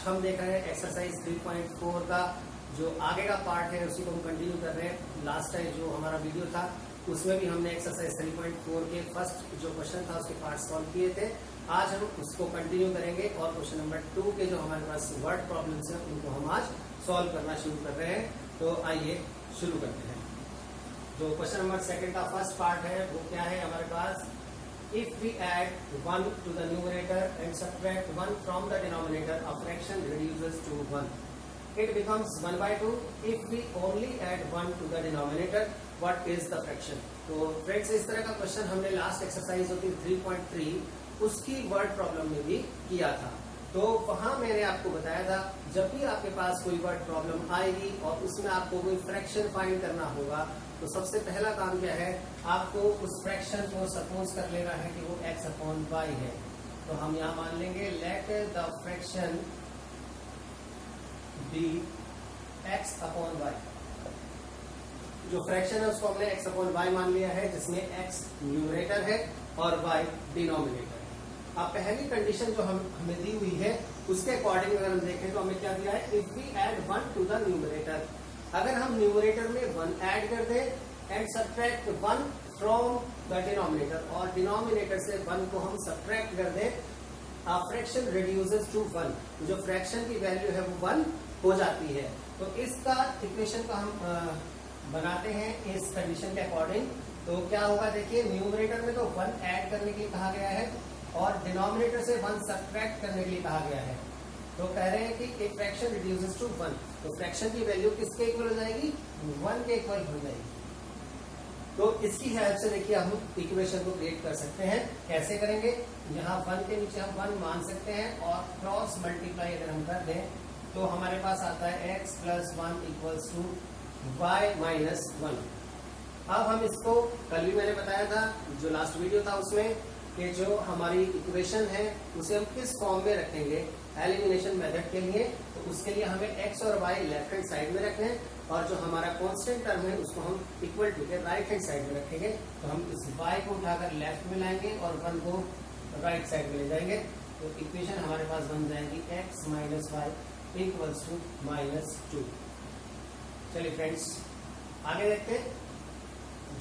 हम देख रहे हैं एक्सरसाइज 3.4 का जो आगे का पार्ट है उसी को हम कंटिन्यू कर रहे हैं। लास्ट टाइम जो हमारा वीडियो था उसमें भी हमने एक्सरसाइज 3.4 के फर्स्ट जो क्वेश्चन था उसके पार्ट सॉल्व किए थे। आज हम उसको कंटिन्यू करेंगे और क्वेश्चन नंबर 2 के जो हमारे पास वर्ड प्रॉब्लम्स हैं उनको हम आज सॉल्व करना शुरू कर रहे हैं। तो आइए शुरू करते हैं। जो क्वेश्चन नंबर 2 का फर्स्ट पार्ट है वो क्या है हमारे पास, if we add 1 to the numerator and subtract 1 from the denominator, a fraction reduces to 1. It becomes 1 by 2. If we only add 1 to the denominator, what is the fraction? तो friends इस तरह का question हमने last exercise होती 3.3 उसकी word problem में भी किया था। तो वहां मैंने आपको बताया था जब भी आपके पास कोई वर्ड प्रॉब्लम आएगी और उसमें आपको कोई फ्रैक्शन फाइंड करना होगा तो सबसे पहला काम क्या है, आपको उस फ्रैक्शन को सपोज कर लेना है कि वो x अपॉन y है। तो हम यहां मान लेंगे let the fraction be x upon y। जो फ्रैक्शन है उसको हमने x अपॉन y मान लिया है जिसमें x न्यूमरेटर है और y डिनोमिनेटर है। अब पहली कंडीशन जो हमें दी हुई है उसके अकॉर्डिंग अगर हम देखें तो हमें क्या दिया है, if we add 1 to the numerator, अगर हम न्यूमरेटर में 1 ऐड कर दें and subtract 1 from the denominator और डिनोमिनेटर से 1 को हम सब्ट्रैक्ट कर दें, फ्रैक्शन रिड्यूसेस टू 1। जो फ्रैक्शन की वैल्यू है वो 1 हो जाती है। तो इसका इक्वेशन को हम बनाते हैं इस कंडीशन के अकॉर्डिंग। तो क्या होगा देखिए, न्यूमरेटर में तो 1 ऐड करने के लिए कहा गया है और डिनोमिनेटर से 1 सब्ट्रैक्ट करने के लिए कहा गया है। तो कह रहे हैं कि एक फ्रैक्शन रिड्यूसेस टू 1, तो फ्रैक्शन की वैल्यू किसके इक्वल हो जाएगी, 1 के इक्वल हो जाएगी। तो इसकी हेल्प से देखिए हम इक्वेशन को क्रिएट कर सकते हैं। कैसे करेंगे, यहाँ 1 के नीचे हम 1 मान सकते हैं और क्रॉस मल्टीप्लाई अगर हम कर दें तो हमारे पास आता है x plus 1 equals to y minus 1। अब हम इसको कल भी मैंने बताया था जो लास्ट वीडियो था उसमें कि जो हमारी इक्वेशन है उसे हम किस फॉर्म में रखेंगे एलिमिनेशन मेथड के लिए। तो उसके लिए हमें x और y लेफ्ट हैंड साइड में रखना है और जो हमारा कांस्टेंट टर्म है उसको हम इक्वल टू के राइट हैंड साइड में रखेंगे। तो हम इस y को उठाकर लेफ्ट में लाएंगे और 1 को राइट साइड में ले जाएंगे। तो इक्वेशन हमारे पास बन जाएगी x minus y equals to -2। चलिए फ्रेंड्स आगे देखते हैं।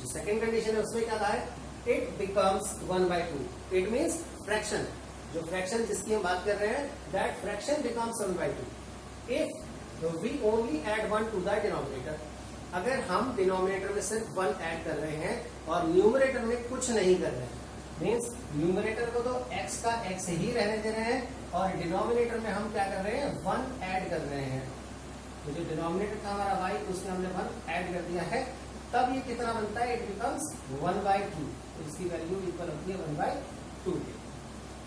जो सेकेंड कंडीशन है उसमें क्या था है, it becomes 1 by 2। It means fraction, जो फ्रैक्शन जिसकी हम बात कर रहे हैं that fraction becomes 1 by 2 if we only add 1 to the denominator. अगर हम डिनोमिनेटर में सिर्फ 1 ऐड कर रहे हैं और न्यूमरेटर में कुछ नहीं कर रहे हैं, मीन्स न्यूमरेटर को तो x का x ही रहने दे रहे हैं और डिनोमिनेटर में हम क्या कर रहे हैं, 1 ऐड कर रहे हैं। तो जो डिनोमिनेटर था हमारा y उसमें हमने 1 ऐड कर दिया है, तब ये कितना बनता है, इट बिकम्स 1 by 2। तो इसकी वैल्यू इक्वल होती है 1 by 2 के।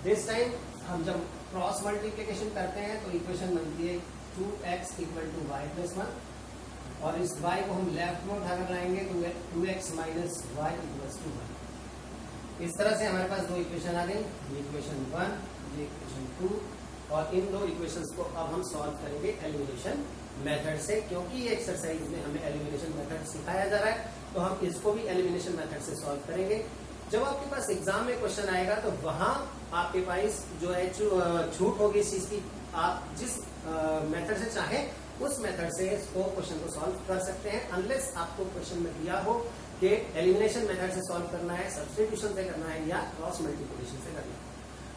दिस टाइम हम जब क्रॉस मल्टीप्लिकेशन करते हैं तो इक्वेशन बनती है 2x equal to y plus 1 और इस y को हम लेफ्ट में उठाकर लाएंगे तो 2x minus y equals to 1। इस तरह से हमारे पास दो इक्वेशन आ गई, ये इक्वेशन 1, ये इक्वेशन 2, और इन दो इक्वेशंस को अब हम सॉल्व करेंगे एलिमिनेशन मेथड से। क्योंकि ये एक्सरसाइज में हमें एलिमिनेशन मेथड सिखाया जा रहा है तो हम इसको भी एलिमिनेशन मेथड से सॉल्व करेंगे। जब आपके पास एग्जाम में क्वेश्चन आएगा तो वहां आपके पास जो है छूट होगी इस चीज की, आप जिस मेथड से चाहे उस मेथड से इसको क्वेश्चन को सॉल्व कर सकते हैं, अनलेस आपको क्वेश्चन में दिया हो कि एलिमिनेशन मेथड से सॉल्व करना है, सब्स्टिट्यूशन से करना है या क्रॉस मल्टीप्लिकेशन से करना है।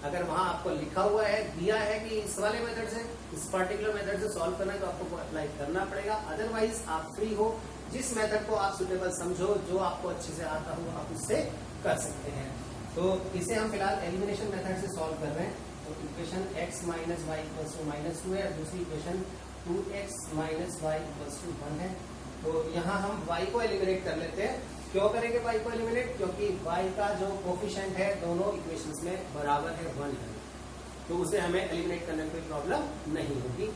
अगर वहां आपको लिखा हुआ है, दिया है कि इस वाले मेथड से, इस पर्टिकुलर मेथड से सॉल्व करना है तो आपको अप्लाई करना पड़ेगा। अदरवाइज आप फ्री हो, जिस मेथड को आप सुटेबल समझो, जो आपको अच्छे से आता हो आप उससे कर सकते हैं। तो इसे हम फिलहाल एलिमिनेशन मेथड से सॉल्व कर रहे हैं। तो equation x minus y equals to -2 है और दूसरी equation 2x minus y equals to 1 है। तो यहाँ हम y को एलिमिनेट कर लेते हैं। क्यों करेंगे y को एलिमिनेट, क्योंकि y का जो कोफिशिएंट है दोनों इक्वेशंस में बराबर है 1 है, तो उसे हमें एलिमिनेट करने में कोई प्रॉब्लम नहीं होगी।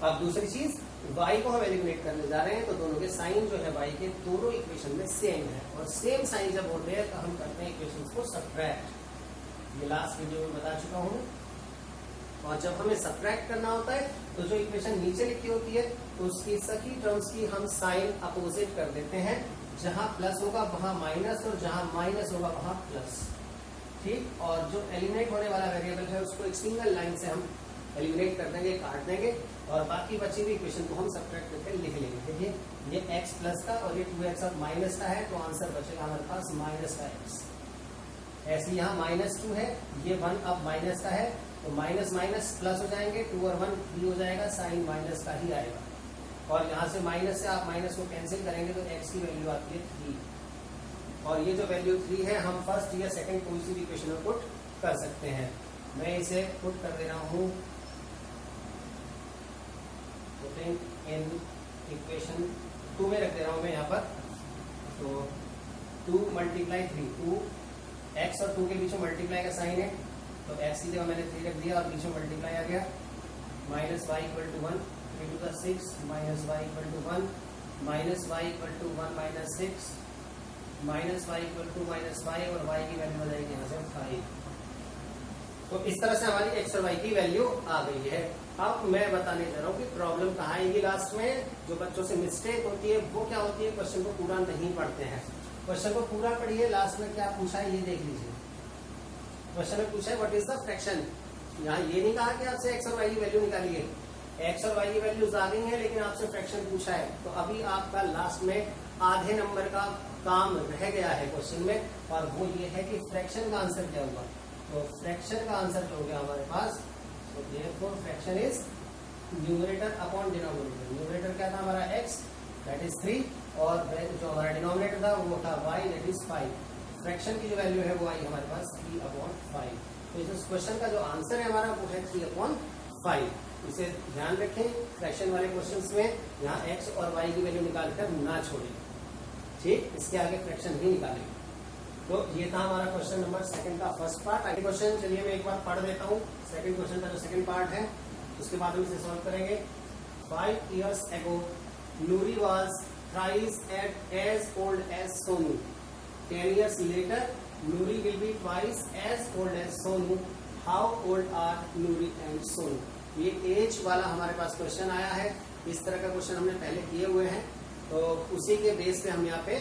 अब दूसरी चीज, y को हम एलिमिनेट करने जा रहे हैं तो दोनों के साइन जो है y के दोनों इक्वेशन में सेम है और सेम साइन जब होते हैं तो हम करते हैं इक्वेशंस को सब्ट्रैक्ट। ये लास्ट वीडियो में बता चुका हूँ। और जब हमें सब्ट्रैक्ट करना होता है तो जो इक्वेशन नीचे लिखी होती है तो उसकी सभी टर्म्स की हम साइन अपोजिट कर देते हैं। जहां प्लस होगा वहां माइनस और जहां माइनस होगा वहां प्लस। ठीक, और जो एलिमिनेट होने वाला वेरिएबल है उसको एक सिंगल लाइन से हम एलिमिनेट कर देंगे, काट देंगे और बाकी बची हुई इक्वेशन को हम सब्ट्रैक्ट करके लिख लेंगे। देखिए ये x प्लस का और ये 2x अब माइनस का है, तो आंसर बचेगा हमारे पास माइनस का x। ऐसे यहाँ -2 है, ये 1 अब माइनस का है, तो माइनस माइनस प्लस हो जाएंगे, 2 और 1 3 हो जाएगा, साइन माइनस का ही आएगा। और यहाँ से माइनस से आप माइनस को कैंसिल करेंगे तो x की वैल्यू आती है 3। और ये जो वैल्यू 3 है हम फर्स्ट या सेकंड कोई सी भी इक्वेशन में पुट कर सकते हैं। मैं इसे पुट कर दे रहा हूँ इन इक्वेशन 2 में रख दे रहा हूँ मैं यहाँ पर। तो 2 मल्टीप्लाई 3, 2 x और 2 के बीच में मल्टीप्लाई का साइन है, तो x की जगह मैंने 3 रख दिया और बीच में मल्टीप्लाई आ गया। Minus y equal to 1, 3 to the 6 minus y equal to 1, minus y equal to 1 minus 6, minus y equal to minus 5 और y की वैल्यू आ जाएगी यहाँ से 5। तो इस तरह से हमारी x और y की वैल्यू आ गई है। अब मैं बताने जा रहा हूँ कि प्रॉब्लम कहाँ आएगी लास्ट में। जो बच्चों से मिस्टेक होती है वो क्या होती है, क्वेश्चन को पूरा नहीं पढ़ते हैं। क्वेश्चन को पूरा पढ़िए, लास्ट में क्या पूछा है ये देख लीजिए। क्वेश्चन में पूछा है व्हाट इज द फ्रैक्शन। यहाँ ये नहीं कहा कि आपसे x और y की वैल्यू निकालिए, x और y की वैल्यूज आ गई है लेकिन आपसे फ्रैक्शन पूछा है। तो अभी आपका लास्ट में आधे नंबर का काम रह गया है क्वेश्चन में, और वो ये है कि फ्रैक्शन का आंसर क्या होगा। तो फ्रैक्शन का आंसर जो हो गया हमारे पास, तो therefore fraction is numerator upon denominator. Numerator क्या था हमारा x, दैट इज 3, और जो हमारा डिनोमिनेटर था वो था y, दैट इज 5। फ्रैक्शन की जो वैल्यू है वो आई हमारे पास 3/5। तो इस क्वेश्चन का जो आंसर है हमारा वो है 3/5। इसे ध्यान रखें, फ्रैक्शन वाले क्वेश्चंस में यहाँ x और y की वैल्यू निकालकर ना छोड़ें, ठीक, इसके आगे फ्रैक्शन ही निकालेंगे। तो ये था हमारा क्वेश्चन नंबर 2 का फर्स्ट पार्ट। आगे क्वेश्चन चलिए मैं एक बार पढ़ देता हूँ। सेकंड क्वेश्चन का जो सेकंड पार्ट है उसके बाद हम इसे सॉल्व करेंगे। 5 years ago, Nuri was thrice as old as Sonu. 10 years later, Nuri will be twice as old as Sonu. How old are Nuri and Sonu? ये एज वाला हमारे पास क्वेश्चन आया है। इस तरह का क्वेश्चन हमने पहले किए हुए हैं, तो उसी के बेस पे हम यहाँ पे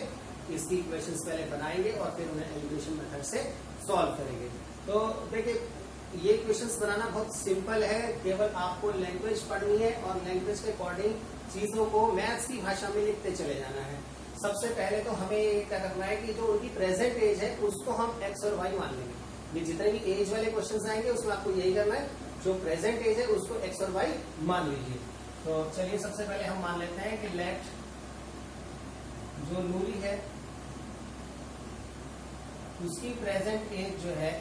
इसकी इक्वेशंस पहले बनाएंगे और फिर उन्हें एलिमिनेशन मेथड से सॉल्व करेंगे। तो देखिए ये इक्वेशंस बनाना बहुत सिंपल है, केवल आपको लैंग्वेज पढ़नी है और लैंग्वेज के अकॉर्डिंग चीजों को मैथ्स की भाषा में लिखते चले जाना है। सबसे पहले तो हमें क्या करना है कि जो उनकी प्रेजेंट एज है उसको हम x और y मान लेंगे। ये जितने भी एज वाले क्वेश्चन आएंगे उसमें आपको यही करना है, जो प्रेजेंट एज है उसको x और y मान लीजिए। तो चलिए सबसे पहले हम मान लेते हैं कि लेट जो नूरी है उसकी प्रेजेंट एज जो है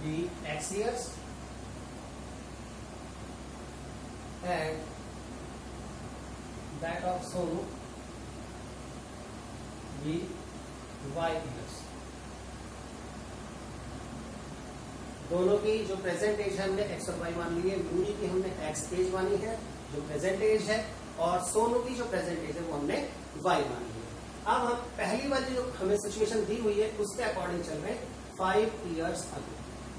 B x years and that of Sonu be y years। दोनों की जो प्रेजेंट एज है हमने x और y मान ली है। नूरी की हमने x एज मानी है जो प्रेजेंट एज है, और सोनू की जो प्रेजेंट एज है वो हमने y मानी है। अब हम पहली वाली जो हमें सिचुएशन दी हुई है उसके अकॉर्डिंग चल रहे हैं 5 years ago।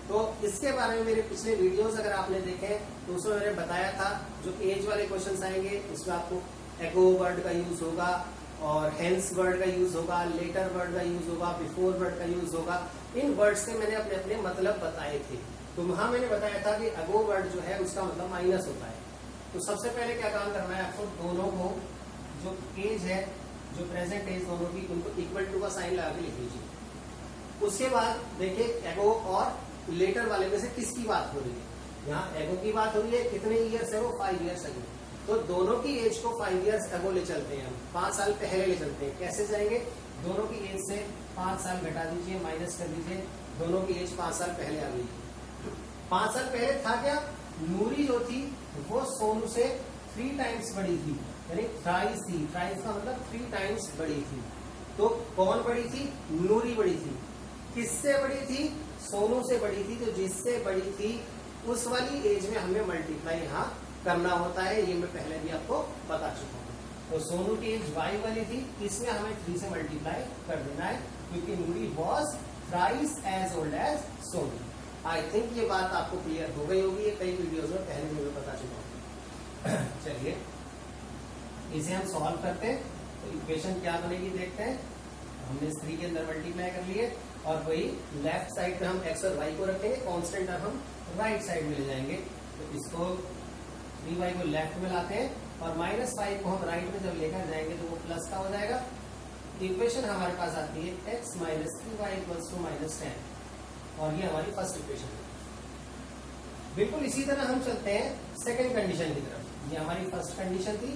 तो इसके बारे में मेरे पिछले वीडियोस अगर आपने देखे तो उसमें मैंने बताया था जो एज वाले क्वेश्चंस आएंगे उसमें आपको एगो वर्ड का यूज होगा और हेंस वर्ड का यूज होगा, लेटर वर्ड का यूज होगा, बिफोर वर्ड का यूज होगा। इन वर्ड्स के मैंने अपने अपने मतलब बताए थे। तो वहां मैंने बताया था कि एगो वर्ड जो है उसका मतलब माइनस होता है। तो सबसे पहले क्या काम करना है आपको, दोनों को जो एज है जो प्रेजेंट एज दोनों की उनको इक्वल टू का साइन लगा के लिख लीजिए। उसके बाद देखिए एगो और लेटर वाले में से किसकी बात हो रही है। यहाँ एगो की बात हो रही है, कितने ईयर्स है वो 5 years एगो। तो दोनों की एज को 5 years एगो ले चलते हैं, हम 5 साल पहले ले चलते हैं। कैसे जाएंगे, दोनों की एज से 5 साल घटा दीजिए, माइनस कर दीजिए, दोनों की एज 5 साल पहले आ गई। 5 साल पहले था क्या, नूरी जो थी वो सोनू से 3 times बड़ी थी, यानी थ्राइस थी। थ्राइस का मतलब 3 times बड़ी थी। तो कौन बड़ी थी, नूरी बड़ी थी। किससे बड़ी थी, सोनू से बड़ी थी। तो जिससे बड़ी थी उस वाली एज में हमें मल्टीप्लाई यहाँ करना होता है, ये मैं पहले भी आपको बता चुका हूँ। तो सोनू की एज y वाली थी, इसमें हमें 3 से मल्टीप्लाई कर देना है क्योंकि Noori was thrice as old as Sonu. I think ये बात आपको क्लियर हो गई होगी, ये कई वीडियोज में पहले भी मैं बता चुका हूँ। चलिए इसे हम सॉल्व करते हैं। तो इक्वेशन क्या बनेगी देखते हैं। हमने 3 के अंदर मल्टीप्लाई कर लिए, और वही लेफ्ट साइड पे हम x और y को रखेंगे, कांस्टेंट टर्म हम राइट साइड में ले जाएंगे। तो इसको 3y को लेफ्ट में लाते हैं और -5 को हम राइट में जब लेकर जाएंगे तो वो प्लस का हो जाएगा। इक्वेशन हमारे पास आती है x minus 3y equals to -10 और ये हमारी फर्स्ट इक्वेशन है। बिल्कुल इसी तरह हम चलते हैं सेकंड कंडीशन की तरफ। ये हमारी फर्स्ट कंडीशन थी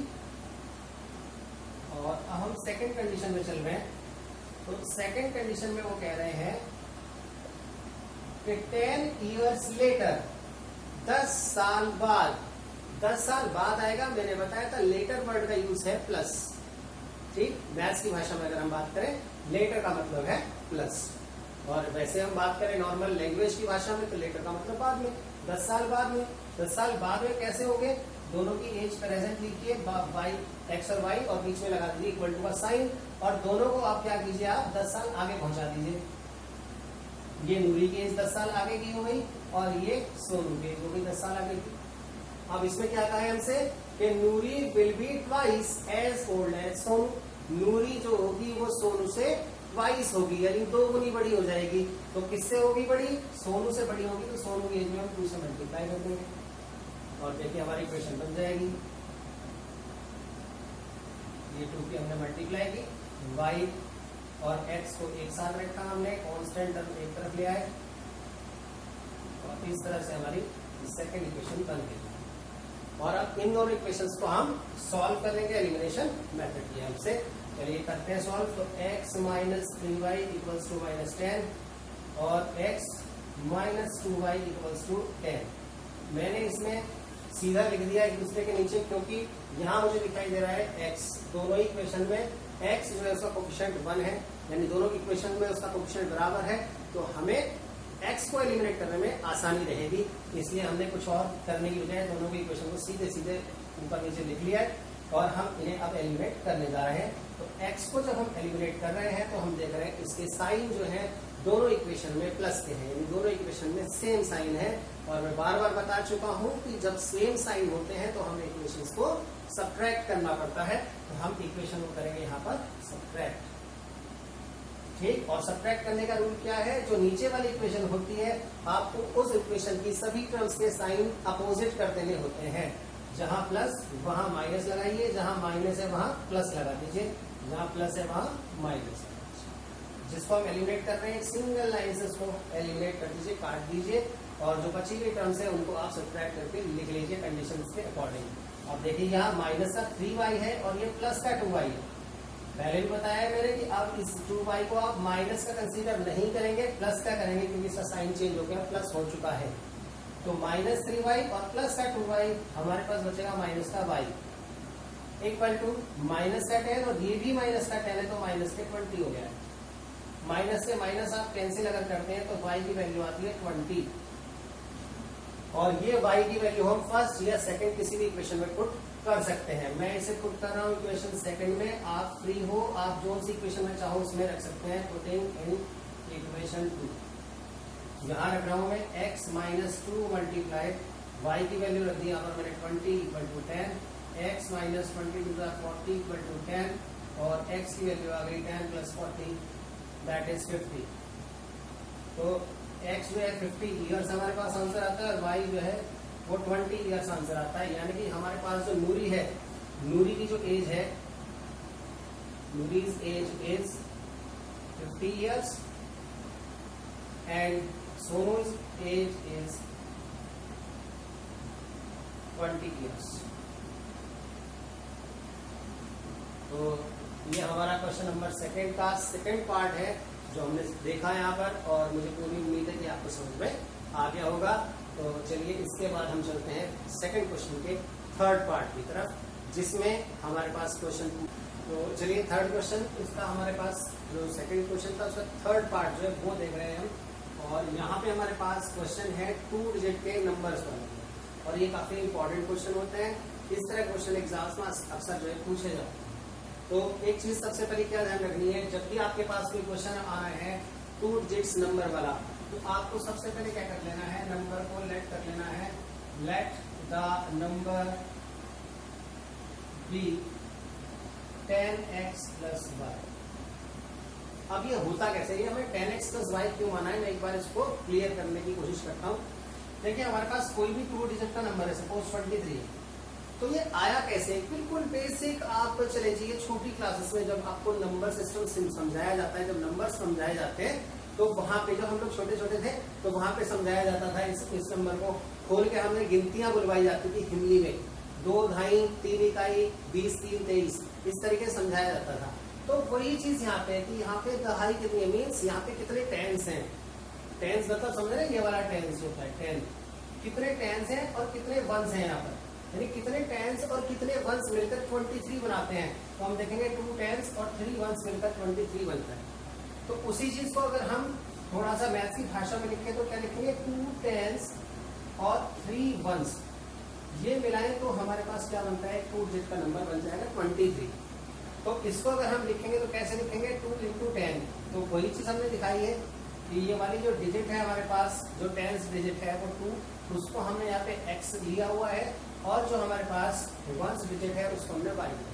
और अब हम सेकंड कंडीशन में चल रहे हैं। तो सेकंड कंडीशन में वो कह रहे हैं कि 10 इयर्स लेटर, 10 साल बाद, 10 साल बाद आएगा। मैंने बताया था लेटर वर्ड का यूज है प्लस, ठीक। मैथ्स की भाषा में अगर हम बात करें लेटर का मतलब है प्लस, और वैसे हम बात करें नॉर्मल लैंग्वेज की भाषा में तो लेटर का मतलब बाद में। 10 साल बाद में, 10 साल बाद में कैसे होंगे? दोनों की एज प्रेजेंट लिखिए, x और y, और बीच में लगा दीजिए इक्वल टू का साइन, और दोनों को आप क्या कीजिए, आप 10 साल आगे पहुंचा दीजिए। ये नूरी की एज 10 साल आगे की हो गई और ये सोनू की एज हो गई 10 साल आगे की। अब इसमें क्या कहा है हमसे कि Noori will be twice as old as Sonu. Noori जो होगी वो सोनू से ट्वाइस होगी, यानी 2 गुनी बड़ी हो जाएगी। तो किससे होगी बड़ी? सोनू से बड़ी होगी, तो सोनू की एज में हम 2 से मल्टीप्लाई कर देंगे और देखिए हमारी इक्वेशन बन जाएगी। ये 2 की हमने मल्टीप्लाई की, y और x को एक साथ रखा हमने, कांस्टेंट टर्म एक तरफ ले आए और इस तरह से हमारी सेकंड इक्वेशन बन गई। और अब इन दोनों इक्वेशंस को हम सॉल्व करेंगे एलिमिनेशन मेथड की हेल्प से। चलिए करते हैं सॉल्व। तो x minus 3y equals to -10 और x minus 2y equals to 10। मैंने इसमें सीधा लिख दिया एक दूसरे के नीचे, क्योंकि यहाँ मुझे दिखाई दे रहा है x, दोनों ही इक्वेशन में x जो है उसका कोफिशिएंट 1 है, यानी दोनों इक्वेशन में उसका कोफिशिएंट बराबर है। तो हमें x को एलिमिनेट करने में आसानी रहेगी, इसलिए हमने कुछ और करने की बजाय दोनों की इक्वेशन को सीधे सीधे ऊपर नीचे लिख लिया है और हम इन्हें अब एलिमिनेट करने जा रहे हैं। तो x को जब हम एलिमिनेट कर रहे हैं तो हम देख रहे हैं इसके साइन जो है दोनों इक्वेशन में प्लस के हैं, यानी दोनों इक्वेशन में सेम साइन है। और मैं बार बार बता चुका हूं कि जब सेम साइन होते हैं तो हमें इक्वेशंस को सब्ट्रैक्ट करना पड़ता है। तो हम इक्वेशन को करेंगे यहाँ पर सब्ट्रैक्ट, ठीक। और सब्ट्रैक्ट करने का रूल क्या है? जो नीचे वाली इक्वेशन होती है आपको उस इक्वेशन की सभी टर्म्स के साइन अपोजिट कर देने होते हैं। जहां प्लस वहां माइनस लगाइए, जहां माइनस है वहां प्लस लगा दीजिए, जहां प्लस है वहां माइनस है। जिसको हम एलिमिनेट कर रहे हैं सिंगल लाइन से उसको एलिमिनेट कर दीजिए, काट दीजिए, और जो बची हुई टर्म्स है उनको आप सब्ट्रैक्ट करके लिख लीजिए कंडीशंस के अकॉर्डिंग। अब देखिए यहाँ माइनस का 3y है और ये प्लस का 2y है। पहले भी बताया मैंने कि अब इस 2y को आप माइनस का कंसीडर नहीं करेंगे, प्लस का करेंगे, क्योंकि इसका साइन चेंज हो गया, प्लस हो चुका है। तो माइनस 3y और प्लस का 2y, हमारे पास बचेगा माइनस का y इक्वल टू माइनस का 10, और ये भी माइनस का 10 है तो माइनस के 20 हो गया है। माइनस से माइनस आप कैंसिल अगर करते हैं तो y की वैल्यू आती है 20, और ये y की वैल्यू हम फर्स्ट या सेकंड किसी भी इक्वेशन में पुट कर सकते हैं। मैं इसे पुट कर रहा हूँ इक्वेशन सेकंड में, आप फ्री हो, आप जो सी इक्वेशन में चाहो उसमें रख सकते हैं। पुटिंग इन इक्वेशन 2 यहाँ रख रहा हूँ मैं x माइनस 2 मल्टीप्लाइड y की वैल्यू रख दी यहाँ पर मैंने 20 equal to 10, x minus 20 to 40 equal to 10, और x की वैल्यू आ गई 10 प्लस 40 दैट इज 50। तो x जो है 50 ईयर्स हमारे पास आंसर आता है, और y जो है वो 20 ईयर्स आंसर आता है। यानी कि हमारे पास जो नूरी है, नूरी की जो एज है, Noori's age is 50 years and Sonu's age is 20 years. तो ये हमारा क्वेश्चन नंबर सेकंड का सेकंड पार्ट है जो हमने देखा यहाँ पर, और मुझे पूरी उम्मीद है कि आपको समझ में आ गया होगा। तो चलिए इसके बाद हम चलते हैं सेकंड क्वेश्चन के थर्ड पार्ट की तरफ, जिसमें हमारे पास क्वेश्चन, तो चलिए थर्ड क्वेश्चन इसका हमारे पास जो सेकंड क्वेश्चन था उसका थर्ड पार्ट जो है वो देख रहे हैं हम। और यहाँ पे हमारे पास क्वेश्चन है 2 डिजिट के नंबर्स पर, और ये काफी इंपॉर्टेंट क्वेश्चन होते हैं। इस तरह क्वेश्चन एग्जाम्स में अक्सर जो है पूछे जाते हैं। तो एक चीज सबसे पहले क्या ध्यान रखनी है, जब भी आपके पास कोई क्वेश्चन आ रहे हैं 2 डिजिट्स नंबर वाला, तो आपको सबसे पहले क्या कर लेना है, नंबर को लेट कर लेना है, let the number be 10x plus y। अब ये होता कैसे, ये हमें 10x प्लस वाई क्यों माना है, मैं एक बार इसको क्लियर करने की कोशिश करता हूँ। देखिए हमारे पास कोई भी 2 डिजिट का नंबर है, सपोज 23 है, तो ये आया कैसे, बिल्कुल बेसिक आप चले जाइए छोटी क्लासेस में जब आपको नंबर सिस्टम समझाया जाता है, जब नंबर समझाए जाते हैं तो वहां पे जब हम लोग छोटे छोटे थे तो वहां पे समझाया जाता था, इस नंबर को खोल के हमने गिनतियां बुलवाई जाती थी हिंदी में, 2, 2.5, 3 इकाई, 20, 3, 23, इस तरीके से समझाया जाता था। तो वही चीज यहाँ पे कि यहाँ पे दहाई कितनी मीन्स यहाँ पे कितने टेंस हैं, टेंस मतलब समझ रहे हैं, ये वाला टेंस जो होता है 10, कितने टेंस हैं और कितने वंस हैं यहाँ पर, यानी कितने टेंस और कितने वंस मिलकर 23 बनाते हैं। तो हम देखेंगे 2 टेंस और 3 वंस मिलकर 23 बनता है। तो उसी चीज को अगर हम थोड़ा सा मैथ्स की भाषा में लिखें तो क्या लिखेंगे, 2 टेंस और 3 वंस ये मिलाएं तो हमारे पास क्या बनता है, 2 डिजिट का नंबर बन जाएगा 23। तो इसको अगर हम लिखेंगे तो कैसे लिखेंगे, 2 into 10। तो वही चीज हमने दिखाई है कि ये वाली जो डिजिट है हमारे पास, जो टेंस डिजिट है वो 2, उसको हमने यहाँ पे x लिया हुआ है, और जो हमारे पास वंस डिजिट है उसको हमने y लिया।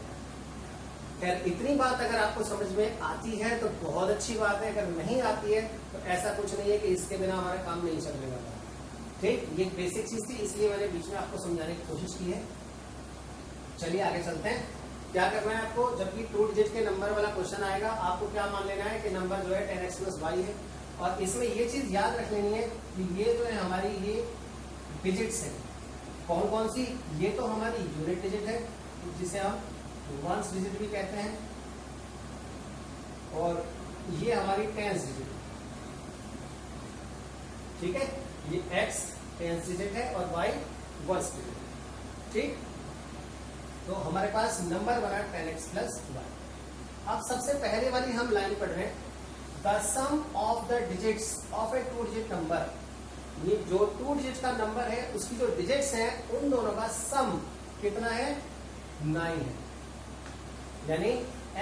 खैर इतनी बात अगर आपको समझ में आती है तो बहुत अच्छी बात है, अगर नहीं आती है तो ऐसा कुछ नहीं है कि इसके बिना हमारा काम नहीं चलने वाला। ठीक, ये बेसिक चीज थी, इसलिए मैंने बीच में आपको समझाने की कोशिश की है। चलिए आगे चलते हैं। क्या करना है आपको, जब भी 2 डिजिट के नंबर वाला क्वेश्चन आएगा आपको क्या मान लेना है कि नंबर जो है 10x प्लस वाई है, और इसमें ये चीज याद रख लेनी है कि ये जो है हमारी ये डिजिट्स है, कौन कौन सी, ये तो हमारी यूनिट डिजिट है जिसे हम वंस डिजिट भी कहते हैं, और ये हमारी टेंस डिजिट, ठीक है, ये x टेंस डिजिट है और y वंस डिजिट। ठीक, तो हमारे पास नंबर बना 10x प्लस वाई। अब सबसे पहले वाली हम लाइन पढ़ रहे हैं, the sum of the digits of a 2 digit number. ये जो 2 डिजिट का नंबर है उसकी जो डिजिट्स हैं उन दोनों का सम कितना है, 9 है। यानी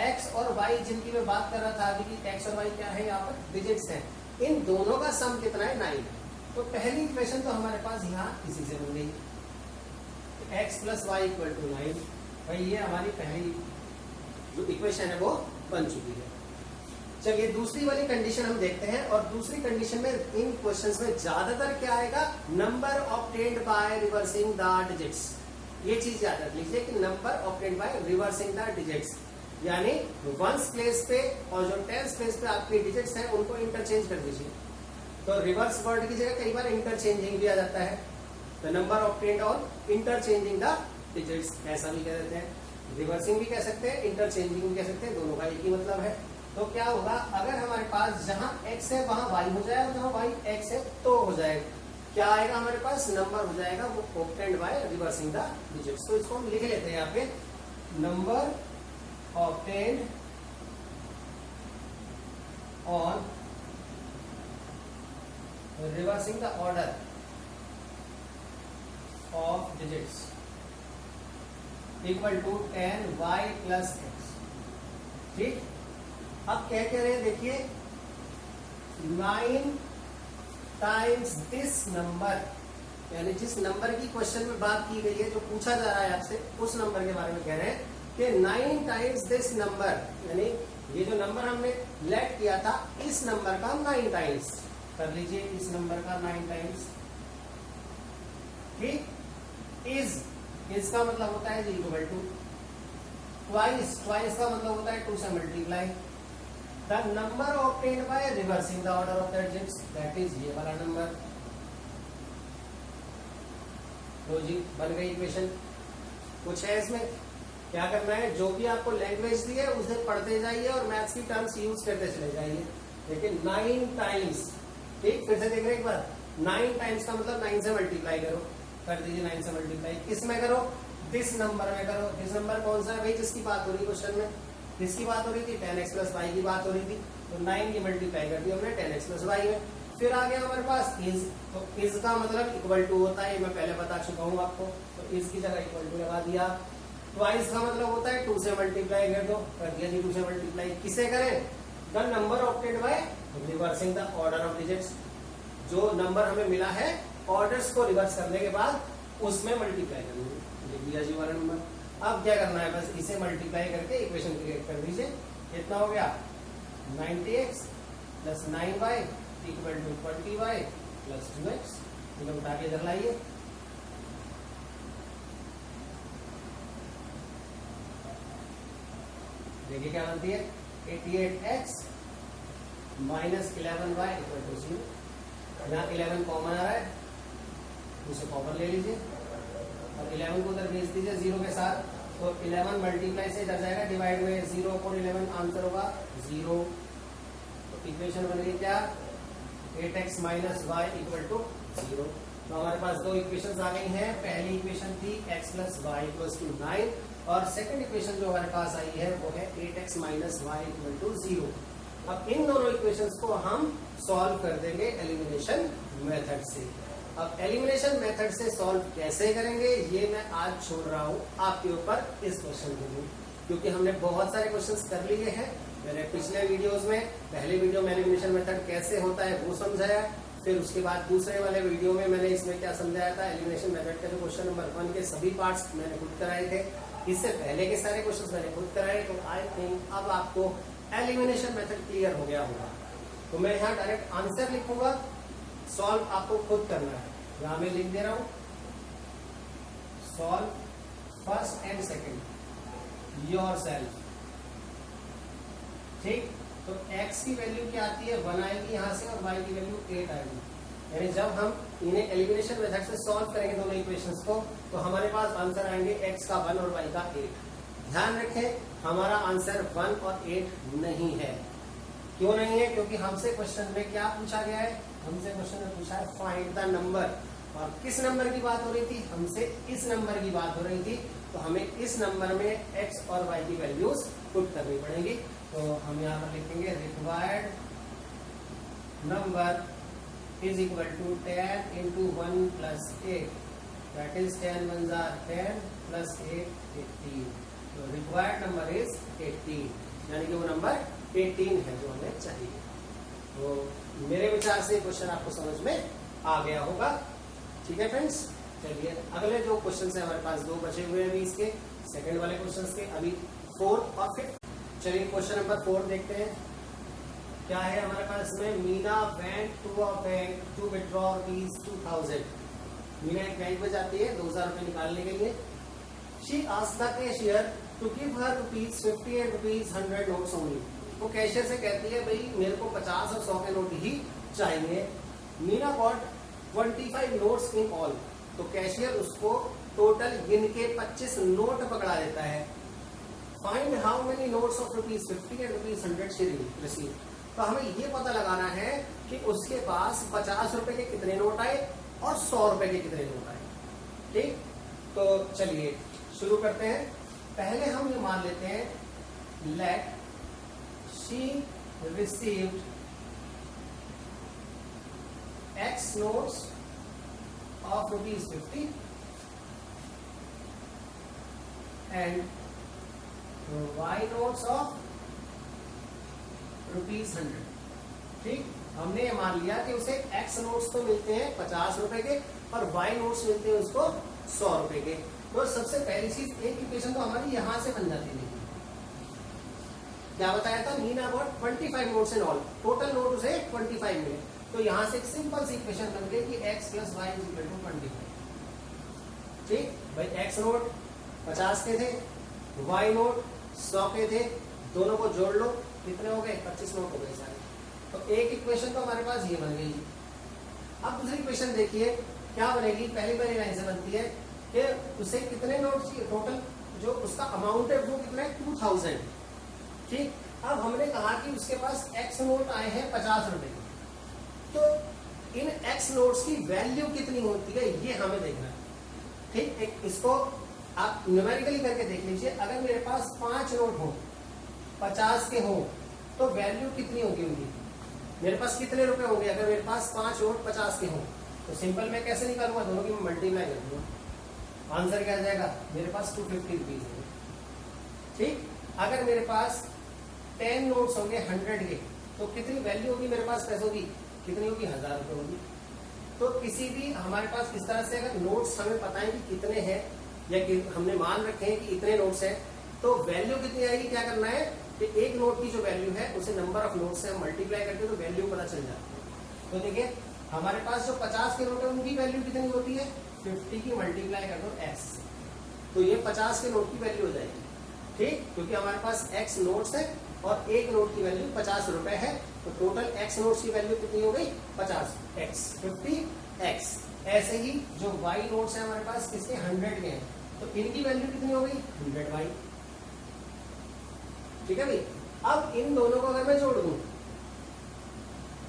x और y जिनकी मैं बात कर रहा था अभी कि x और y क्या है, यहाँ पर डिजिट्स हैं, इन दोनों का सम कितना है, 9 है। तो पहली इक्वेशन तो हमारे पास यहाँ इसी से बन गई, x plus y equal to 9। भाई ये हमारी पहली जो इक्वेशन है वो बन चुकी है। चलिए दूसरी वाली कंडीशन हम देखते हैं, और दूसरी कंडीशन में इन क्वेश्चंस में ज्यादातर क्या आएगा, number obtained by reversing the digits. ये चीज याद रख लीजिए कि number obtained by reversing the digits, यानी वंस प्लेस पे और जो टेंस प्लेस पे आपके डिजिट्स हैं उनको इंटरचेंज कर दीजिए। तो रिवर्स वर्ड की जगह कई बार इंटरचेंजिंग भी आ जाता है, तो नंबर ऑब्टेन्ड और इंटरचेंजिंग द डिजिट्स ऐसा भी कह देते हैं, रिवर्सिंग भी कह सकते हैं, इंटरचेंजिंग भी कह सकते हैं, दोनों का एक ही मतलब है। तो क्या होगा, अगर हमारे पास जहां x है वहां y हो जाएगा, जहां y x है तो हो जाएगा, क्या आएगा हमारे पास, नंबर हो जाएगा वो obtained by reversing the digits. तो इसको हम लिख लेते हैं यहाँ पे, number obtained on reversing the order of digits equal to 10y plus x। ठीक, अब क्या कह रहे हैं, देखिए 9 टाइम्स दिस नंबर, यानी जिस नंबर की क्वेश्चन में बात की गई है, जो पूछा जा रहा है आपसे उस नंबर के बारे में कह रहे हैं कि 9 टाइम्स दिस नंबर, यानी ये जो नंबर हमने लेट किया था इस नंबर का 9 टाइम्स कर लीजिए, इस नंबर का 9 टाइम्स। ठीक, इसका मतलब होता है इक्वल टू ट्वाइस का मतलब होता है 2 से multiply the number obtained by reversing the order of the digits, that is ये वाला नंबर। लो जी, बन गई इक्वेशन। कुछ है इसमें, क्या करना है, जो भी आपको लैंग्वेज दी है उसे पढ़ते जाइए और मैथ्स की टर्म्स यूज करते चले जाइए। लेकिन 9 टाइम्स, ठीक, फिर से देख रहे हैं एक बार, 9 टाइम्स का मतलब 9 से मल्टीप्लाई करो, कर दीजिए 9 से मल्टीप्लाई, किस में करो, दिस नंबर में करो। दिस नंबर कौन सा है भाई, जिसकी बात हो रही है क्वेश्चन में, किसकी बात हो रही थी, 10x प्लस वाई की बात हो रही थी, तो 9 की मल्टीप्लाई कर दी हमने 10x प्लस वाई में। फिर आ गया हमारे पास इज, तो इज का मतलब इक्वल टू होता है, मैं पहले बता चुका हूँ आपको, तो इज की जगह इक्वल टू लगा दिया। ट्वाइस का मतलब होता है 2 से मल्टीप्लाई कर दो, कर दिया जी 2 से मल्टीप्लाई। किसे करें, the number obtained by reversing the order of digits, जो नंबर हमें मिला है ऑर्डर्स को रिवर्स करने के बाद उसमें मल्टीप्लाई करेंगे, लिख दिया जी वाला नंबर। अब क्या करना है, बस इसे मल्टीप्लाई करके इक्वेशन क्रिएट कर दीजिए। कितना हो गया, 90x plus 9y equal to 20y plus 2x। इन्हें उठा के इधर लाइए। देखिए क्या बनती है, 88x minus 11y equal to 0। यहाँ 11 कॉमन आ रहा है, उसे कॉमन ले लीजिए और 11 को उधर भेज दीजिए 0 के साथ। तो 11 मल्टीप्लाई से इधर जाएगा, डिवाइड में 0 अपॉन 11 आंसर होगा 0। तो इक्वेशन बन गई क्या, 8x minus Y equal to 0। तो हमारे पास दो इक्वेशन आ गई हैं। पहली इक्वेशन थी x plus y equal to 9 और सेकंड इक्वेशन जो हमारे पास आई है वो है 8x minus Y equal to 0। अब इन दोनों इक्वेशंस को हम सॉल्व कर देंगे एलिमिनेशन मेथड से। अब एलिमिनेशन मेथड से सॉल्व कैसे करेंगे ये मैं आज छोड़ रहा हूँ आपके ऊपर इस क्वेश्चन को, क्योंकि हमने बहुत सारे क्वेश्चंस कर लिए हैं। मैंने पिछले वीडियोस में, पहले वीडियो में एलिमिनेशन मेथड कैसे होता है वो समझाया, फिर उसके बाद दूसरे वाले वीडियो में मैंने इसमें क्या समझाया था, एलिमिनेशन मेथड के जो क्वेश्चन नंबर 1 के सभी पार्ट्स मैंने खुद कराए थे। इससे पहले के सारे क्वेश्चन मैंने खुद कराए। तो आई थिंक अब आपको एलिमिनेशन मेथड क्लियर हो गया होगा। तो मैं यहाँ डायरेक्ट आंसर लिखूंगा, सॉल्व आपको खुद करना है। यहाँ मैं लिख दे रहा हूं, solve first and second yourself. ठीक, तो x की वैल्यू क्या आती है, 1 आएगी यहाँ से और y की वैल्यू 8 आएगी। यानी जब हम इन्हें एलिमिनेशन मेथड से सॉल्व करेंगे दोनों इक्वेशंस को, तो हमारे पास आंसर आएंगे x का 1 और y का 8। ध्यान रखें, हमारा आंसर 1 और 8 नहीं है। क्यों नहीं है, क्योंकि हमसे क्वेश्चन में क्या पूछा गया है, हमसे क्वेश्चन में पूछा है फाइंड द नंबर। और किस नंबर की बात हो रही थी, हमसे इस नंबर की बात हो रही थी। तो हमें इस नंबर में x और y की वैल्यूज पुट करनी पड़ेगी। तो हम यहाँ पर लिखेंगे required number is equal to 10 into 1 plus 8, that is 10 1 10 plus 8 18। तो रिक्वायर्ड नंबर इज 18, यानी कि वो नंबर 18 है जो हमें चाहिए। तो मेरे विचार से क्वेश्चन आपको समझ में आ गया होगा। ठीक है फ्रेंड्स, चलिए अगले जो क्वेश्चन है हमारे पास दो बचे हुए हैं अभी इसके सेकंड वाले क्वेश्चन के, अभी 4 और 5। चलिए क्वेश्चन नंबर 4 देखते हैं क्या है हमारे पास में। Meena went to a bank to withdraw ₹2000। Meena एक बैंक में जाती है 2000 रुपए निकालने के लिए। She asked the cashier to give her ₹50 and ₹100 notes only. वो कैशियर से कहती है भाई मेरे को 50 और 100 के नोट ही चाहिए। Meena got 25 notes in all. तो कैशियर उसको टोटल गिन के 25 नोट पकड़ा देता है। Find how many notes of ₹50 and ₹100 she received. तो हमें ये पता लगाना है कि उसके पास 50 रुपए के कितने नोट आए और 100 रुपए के कितने नोट आए। ठीक, तो चलिए शुरू करते हैं। पहले हम ये मान लेते हैं let she received X notes of ₹50 and Y notes of ₹100। ठीक, हमने ये मान लिया कि उसे X नोट्स तो मिलते हैं 50 रुपए के और Y नोट्स मिलते हैं उसको 100 रुपए के। तो सबसे पहली चीज एक इक्वेशन तो हमारी यहां से बन जाती है। क्या बताया था, Meena got 25 notes in all, total note उसे 25 मिले। तो यहां से एक सिंपल सी इक्वेशन बन गई कि x plus y is equal to 25। ठीक भाई, x नोट 50 के थे, y नोट 100 के थे, दोनों को जोड़ लो कितने हो गए, 25 नोट हो गए सारे। तो एक इक्वेशन तो हमारे पास ये बन गई। अब दूसरी इक्वेशन देखिए क्या बनेगी। पहली वाली लाइन से बनती है कि उसे कितने नोट चाहिए, टोटल जो उसका अमाउंट है वो कितना है 2000। ठीक, अब हमने कहा कि उसके पास x नोट आए हैं 50 रुपए के, तो इन x नोट्स की वैल्यू कितनी होती है ये हमें देखना है। ठीक, एक इसको आप न्यूमेरिकली करके देख लीजिए। अगर मेरे पास 5 नोट हो 50 के हो तो वैल्यू कितनी होगी उनकी, मेरे पास कितने रुपए होंगे अगर मेरे पास 5 नोट 50 के हो। तो सिंपल मैं कैसे निकालूंगा, दोनों की मल्टीप्लाई कर दूंगा, आंसर क्या आ जाएगा, मेरे पास 250 रुपीज होंगे। ठीक, अगर मेरे पास 10 नोट्स होंगे 100 के, तो कितनी वैल्यू होगी मेरे पास पैसों की, कितनी होगी, 1000 रुपए होगी। तो किसी भी हमारे पास इस तरह से अगर नोट्स हमें पता है कि कितने हैं या कि हमने मान रखे हैं कि इतने नोट्स हैं, तो वैल्यू कितनी आएगी, क्या करना है कि एक नोट की जो वैल्यू है उसे नंबर ऑफ नोट से हम मल्टीप्लाई करते हैं तो वैल्यू पता चल जाती है। तो देखिए हमारे पास जो 50 के नोट है उनकी वैल्यू कितनी होती है, 50 की मल्टीप्लाई कर दो x, तो ये 50 के नोट की वैल्यू हो जाएगी। ठीक, क्योंकि हमारे पास x नोट्स है और एक नोट की वैल्यू 50 रुपए है, तो टोटल x नोट्स की वैल्यू कितनी हो गई 50, x 50x। ऐसे ही जो y नोट्स है हमारे पास किसके 100 के हैं, तो इनकी वैल्यू कितनी हो गई 100y। ठीक है भाई, अब इन दोनों को अगर मैं जोड़ दूं,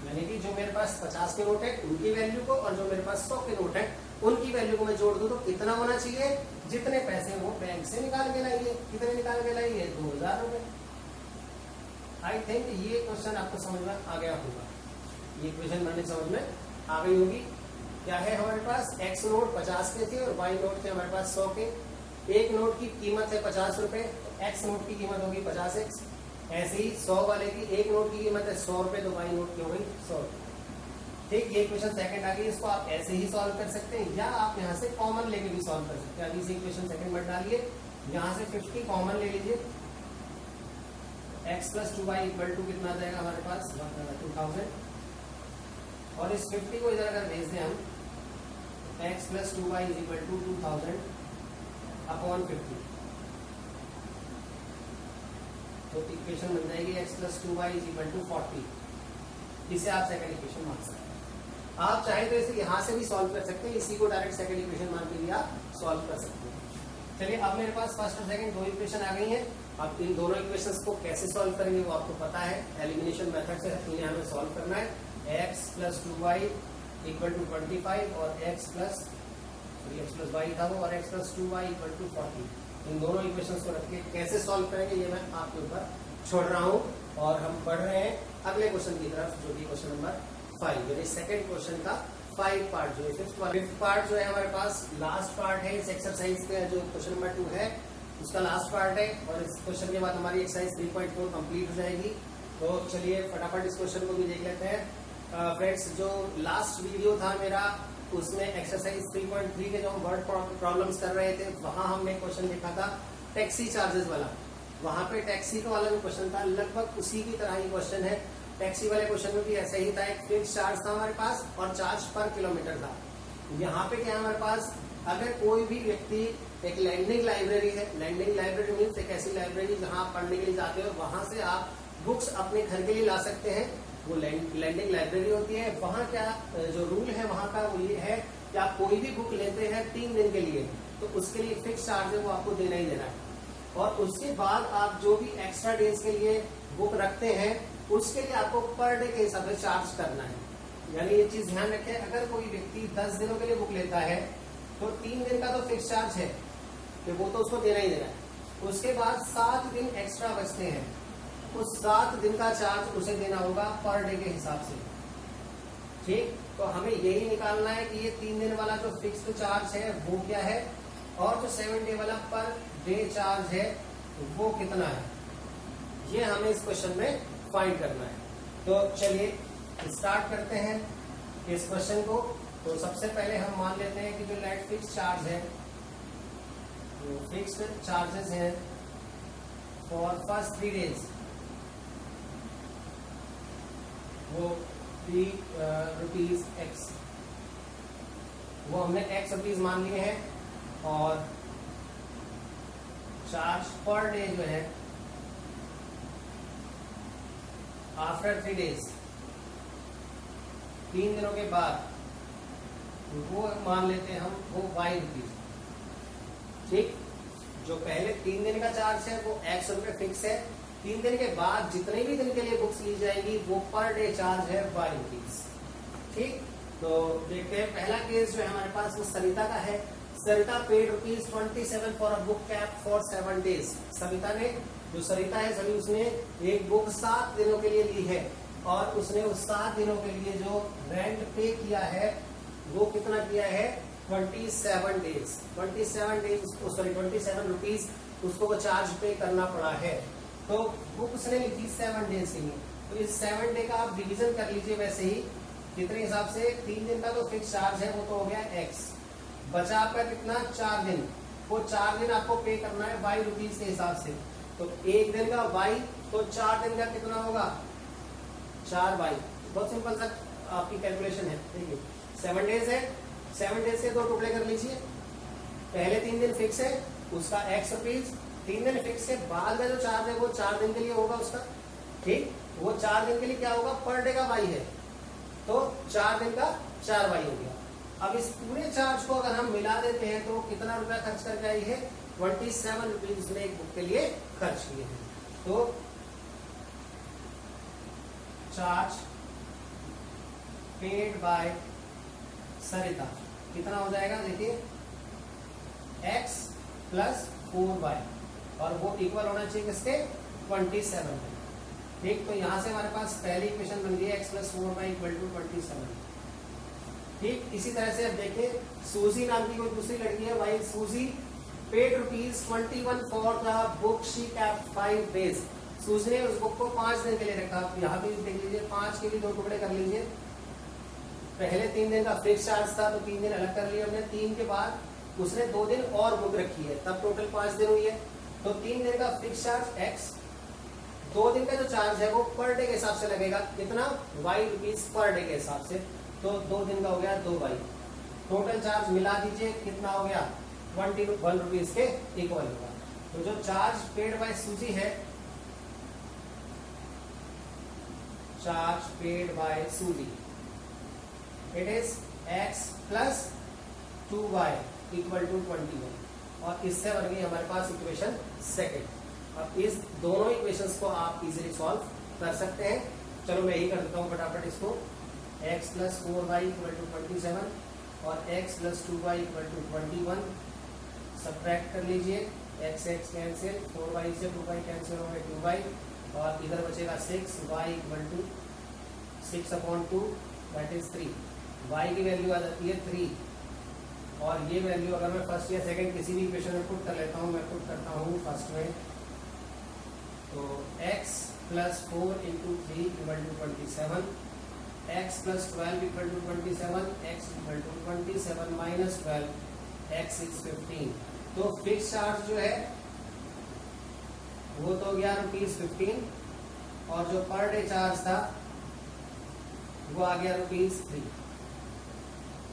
यानी कि जो मेरे पास 50 के नोट है उनकी वैल्यू को और जो मेरे पास 100 के नोट है उनकी वैल्यू को मैं जोड़ दूं, तो कितना होना चाहिए, जितने पैसे वो बैंक से निकाल के लाइए। कितने निकाल के लाइए, 2000 रुपए। आई थिंक ये क्वेश्चन आपको समझ में आ गया होगा, ये क्वेश्चन मैंने समझ में आ गई होगी। क्या है हमारे पास, x नोट 50 के थे और y नोट थे हमारे पास 100 के। एक नोट की कीमत है 50 रुपए, तो x नोट की कीमत होगी 50x। ऐसे ही 100 वाले की एक नोट की कीमत है 100 रुपए, तो y नोट की हो गई 100 रुपए। ठीक, ये क्वेश्चन सेकंड आ गई, इसको आप ऐसे ही सॉल्व कर सकते हैं या आप यहाँ से कॉमन लेके भी सॉल्व कर सकते हैं। अभी से क्वेश्चन सेकंड मत डालिए, यहाँ से 50 कॉमन ले लीजिए, x + 2y = कितना आ जाएगा हमारे पास 2000, और इस 50 को इधर अगर भेज दें हम, x + 2y = 2000 अपॉन 50, तो इक्वेशन बन जाएगी x + 2y = 40। इसे आप सेकंड इक्वेशन मान सकते हैं। आप चाहे तो इसे यहाँ से भी सॉल्व कर सकते हैं, इसी को डायरेक्ट सेकंड इक्वेशन मान के भी आप सॉल्व कर सकते हैं। चलिए, अब मेरे पास फर्स्ट और सेकंड दो इक्वेशन आ गई हैं। अब इन दोनों इक्वेशंस को कैसे सॉल्व करेंगे वो आपको पता है, एलिमिनेशन मेथड से इन्हें हमें सॉल्व करना है। x + 2y = 25 और x + y था वो, और x + 2y = 40। इन दोनों इक्वेशंस को रख के कैसे सॉल्व करेंगे ये मैं आपके ऊपर छोड़ रहा हूँ, और हम बढ़ रहे हैं अगले क्वेश्चन की तरफ, जो कि क्वेश्चन नंबर 5, यानी सेकंड क्वेश्चन का 5 पार्ट जो है, फिफ्थ पार्ट जो है हमारे पास लास्ट पार्ट है इस एक्सरसाइज का, जो क्वेश्चन नंबर 2 है उसका लास्ट पार्ट है, और इस क्वेश्चन के बाद हमारी एक्सरसाइज 3.4 कंप्लीट हो जाएगी। तो चलिए फटाफट इस क्वेश्चन को भी देख लेते हैं। फ्रेंड्स, जो लास्ट वीडियो था मेरा उसमें एक्सरसाइज 3.3 के जो हम वर्ड प्रॉब्लम्स कर रहे थे, वहां हमने क्वेश्चन लिखा था टैक्सी चार्जेस वाला। वहां पे टैक्सी का वाला जो क्वेश्चन था लगभग उसी की तरह ही क्वेश्चन है। टैक्सी वाले क्वेश्चन में भी ऐसा ही था, एक फिक्स चार्ज था हमारे पास और चार्ज पर किलोमीटर था। यहाँ पे क्या है हमारे पास, अगर कोई भी व्यक्ति, एक लैंडिंग लाइब्रेरी है, लैंडिंग लाइब्रेरी मीन्स एक ऐसी लाइब्रेरी जहाँ आप पढ़ने के लिए जाते हो, वहां से आप बुक्स अपने घर के लिए ला सकते हैं, वो लैंडिंग लाइब्रेरी होती है। वहाँ क्या जो रूल है वहाँ का वो ये है कि आप कोई भी बुक लेते हैं 3 दिन के लिए, तो उसके लिए फिक्स चार्ज है वो आपको देना ही देना है। और उसके बाद आप जो भी एक्स्ट्रा डेज के लिए बुक रखते हैं उसके लिए आपको पर डे के हिसाब से चार्ज करना है। यानी ये चीज ध्यान रखें, अगर कोई व्यक्ति 10 दिनों के लिए बुक लेता है तो 3 दिन का तो फिक्स चार्ज है, तो वो तो उसको देना ही देना है। उसके बाद 7 दिन एक्स्ट्रा बचते हैं, उस 7 दिन का चार्ज उसे देना होगा पर डे के हिसाब से। ठीक, तो हमें यही निकालना है कि ये 3 दिन वाला जो फिक्स्ड चार्ज है वो क्या है, और जो 7 डे वाला पर डे चार्ज है वो कितना है, ये हमें इस क्वेश्चन में फाइंड करना है। तो चलिए स्टार्ट करते हैं इस क्वेश्चन को। तो सबसे पहले हम मान लेते हैं कि जो नेट फिक्स चार्ज है, जो फिक्स्ड चार्जेस हैं फॉर फर्स्ट 3 डेज, वो ₹3 x, वो हमने x रुपीज मान लिए हैं, और चार्ज पर डे जो है आफ्टर 3 डेज, 3 दिनों के बाद, वो मान लेते हैं हम वो ₹y। ठीक, जो पहले 3 दिन का चार्ज है वो x रुपए फिक्स है, 3 दिन के बाद जितने भी दिन के लिए बुक्स ली जाएगी वो पर डे चार्ज है ₹y। ठीक, तो देखते हैं पहला केस जो है हमारे पास वो सरिता का है। Sarita paid ₹27 for a book cap for 7 days. Sarita ने, जो सरिता है सभी, उसने एक बुक 7 दिनों के लिए ली है, और उसने उस 7 दिनों के लिए जो रेंट पे किया है वो कितना किया है 27 डेज। 27 रुपीज उसको वो चार्ज पे करना पड़ा है। तो बुक उसने लिखी 7 डेज के लिए, तो इस 7 डे का आप डिवीजन कर लीजिए वैसे ही, कितने हिसाब से, 3 दिन का तो फिक्स चार्ज है वो तो हो गया x, बचा आपका कितना 4 दिन, वो 4 दिन आपको पे करना है ₹y के हिसाब से। तो एक दिन का y तो 4 दिन का कितना होगा 4/, बहुत सिंपल सा आपकी कैलकुलेशन है। देखिए 7 डेज है, 7 डेज के 2 टुकड़े कर लीजिए। पहले 3 दिन फिक्स है उसका x रुपीज, 3 दिन फिक्स है, बाद का जो चार्ज है वो 4 दिन के लिए होगा उसका, ठीक। वो 4 दिन के लिए क्या होगा पर डे का y है, तो 4 दिन का 4/, हो गया। अब इस पूरे चार्ज को अगर हम मिला देते हैं तो कितना रुपया खर्च करके आई है 27 रुपीज ने एक बुक के लिए खर्च किए हैं। तो चार्ज पेड बाय सरिता कितना हो जाएगा, देखिए x प्लस 4y, और वो इक्वल होना चाहिए किसके 27 है, ठीक। तो यहां से हमारे पास पहली इक्वेशन बन गई है x plus 4y equal to 27, ठीक। इसी तरह से अब देखिए सूजी नाम की कोई दूसरी लड़की है, वाइल सूजी paid ₹21 for the book she kept 5 days. सूजी ने उस बुक को 5 दिन के लिए रखा। यहाँ भी देख लीजिए 5 के भी 2 टुकड़े कर लीजिए। पहले 3 दिन का फिक्स चार्ज था तो 3 दिन अलग कर लिए हमने, 3 के बाद उसने 2 दिन और बुक रखी है, तब टोटल 5 दिन हुई है। तो 3 दिन का फिक्स चार्ज x, 2 दिन का जो चार्ज है वो पर डे के हिसाब से लगेगा, कितना y रुपीज पर डे के हिसाब से, तो 2 दिन का हो गया 2y। टोटल चार्ज मिला दीजिए कितना हो गया 21 रुपीज के इक्वल होगा। तो जो चार्ज पेड बाय सूजी है, charge paid by Susy, it is x plus 2y equal to 21, और इससे बन गई हमारे पास इक्वेशन सेकंड। अब इस दोनों इक्वेशंस को आप इजीली सॉल्व कर सकते हैं। चलो मैं यही कर देता हूँ फटाफट इसको, x plus 4y equal to 27 और x plus 2y equal to 21, subtract कर लीजिए, x कैंसिल, 4y से 2y कैंसिल हो गए 2y, और इधर बचेगा 6y equal to 6/2 that is 3, y की वैल्यू आ जाती है 3, और ये वैल्यू अगर मैं फर्स्ट या सेकंड किसी भी इक्वेशन में पुट कर लेता हूँ, मैं पुट करता हूँ फर्स्ट में, तो x plus 4 into 3 equal to 27, x plus 12 equal to 27, x equal to 27 minus 12, x is 15। तो फिक्स चार्ज जो है वो तो गया ₹15, और जो पर डे चार्ज था वो आ गया ₹3,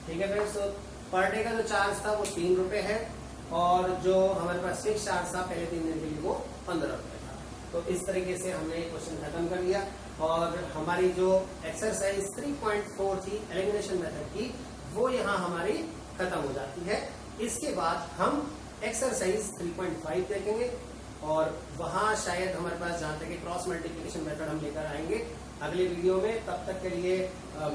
ठीक है फ्रेंड्स। तो पर डे का जो चार्ज था वो 3 रुपए है, और जो हमारे पास फिक्स चार्ज था पहले 3 दिन के लिए वो 15 रुपए था। तो इस तरीके से हमने ये क्वेश्चन खत्म कर लिया, और हमारी जो एक्सरसाइज 3.4 थी एलिमिनेशन मेथड की, वो यहाँ हमारी खत्म हो जाती है। इसके बाद हम एक्सरसाइज 3.5 देखेंगे, और वहां शायद हमारे पास जहां तक क्रॉस मल्टीप्लिकेशन मेथड हम लेकर आएंगे अगले वीडियो में। तब तक के लिए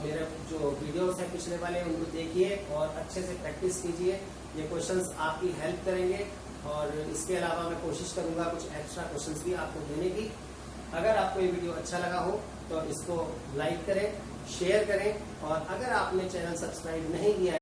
मेरे जो वीडियोस हैं पिछले वाले उनको देखिए और अच्छे से प्रैक्टिस कीजिए, ये क्वेश्चंस आपकी हेल्प करेंगे। और इसके अलावा मैं कोशिश करूंगा कुछ एक्स्ट्रा क्वेश्चंस भी आपको देने की। अगर आपको ये वीडियो अच्छा लगा हो तो इसको लाइक करें, शेयर करें, और अगर आपने चैनल सब्सक्राइब नहीं किया